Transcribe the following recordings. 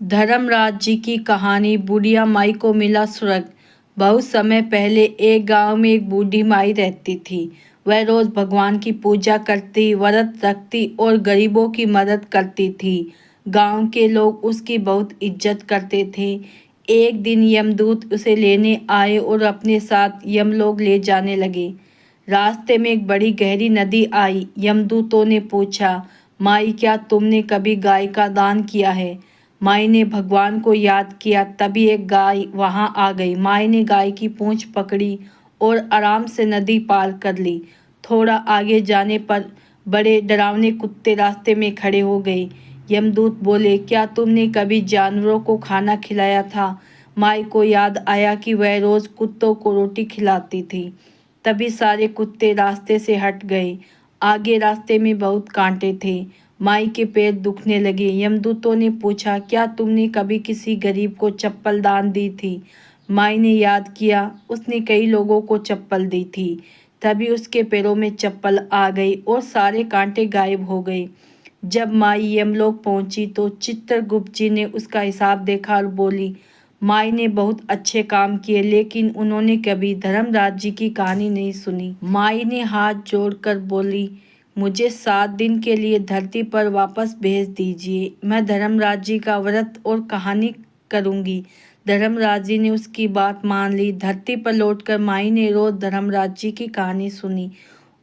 धर्मराज जी की कहानी। बुढ़िया माई को मिला स्वर्ग। बहुत समय पहले एक गांव में एक बूढ़ी माई रहती थी। वह रोज भगवान की पूजा करती, व्रत रखती और गरीबों की मदद करती थी। गांव के लोग उसकी बहुत इज्जत करते थे। एक दिन यमदूत उसे लेने आए और अपने साथ यमलोक ले जाने लगे। रास्ते में एक बड़ी गहरी नदी आई। यमदूतों ने पूछा, माई क्या तुमने कभी गाय का दान किया है? माई ने भगवान को याद किया। तभी एक गाय वहां आ गई। माई ने गाय की पूंछ पकड़ी और आराम से नदी पार कर ली। थोड़ा आगे जाने पर बड़े डरावने कुत्ते रास्ते में खड़े हो गए। यमदूत बोले, क्या तुमने कभी जानवरों को खाना खिलाया था? माई को याद आया कि वह रोज कुत्तों को रोटी खिलाती थी। तभी सारे कुत्ते रास्ते से हट गए। आगे रास्ते में बहुत कांटे थे। माई के पैर दुखने लगे। यमदूतों ने पूछा, क्या तुमने कभी किसी गरीब को चप्पल दान दी थी? माई ने याद किया, उसने कई लोगों को चप्पल दी थी। तभी उसके पैरों में चप्पल आ गई और सारे कांटे गायब हो गए। जब माई यमलोक पहुंची तो चित्रगुप्त जी ने उसका हिसाब देखा और बोली, माई ने बहुत अच्छे काम किए, लेकिन उन्होंने कभी धर्मराज जी की कहानी नहीं सुनी। माई ने हाथ जोड़कर बोली, मुझे 7 दिन के लिए धरती पर वापस भेज दीजिए। मैं धर्मराज जी का व्रत और कहानी करूंगी। धर्मराज जी ने उसकी बात मान ली। धरती पर लौटकर माई ने रोज धर्मराज जी की कहानी सुनी।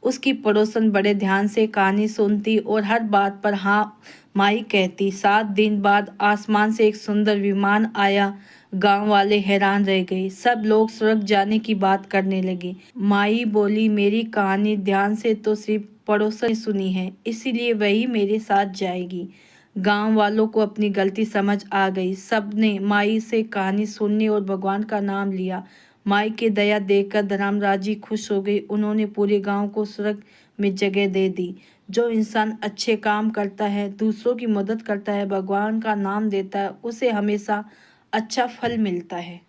उसकी पड़ोसन बड़े ध्यान से कहानी सुनती और हर बात पर हाँ माई कहती। 7 दिन बाद आसमान से एक सुंदर विमान आया। गांव वाले हैरान रह गए। सब लोग स्वर्ग जाने की बात करने लगे। माई बोली, मेरी कहानी ध्यान से तो सिर्फ पड़ोसन ने सुनी है, इसीलिए वही मेरे साथ जाएगी। गांव वालों को अपनी गलती समझ आ गई। सब ने माई से कहानी सुनने और भगवान का नाम लिया। माई की दया देखकर धर्मराज जी खुश हो गए। उन्होंने पूरे गांव को स्वर्ग में जगह दे दी। जो इंसान अच्छे काम करता है, दूसरों की मदद करता है, भगवान का नाम देता है, उसे हमेशा अच्छा फल मिलता है।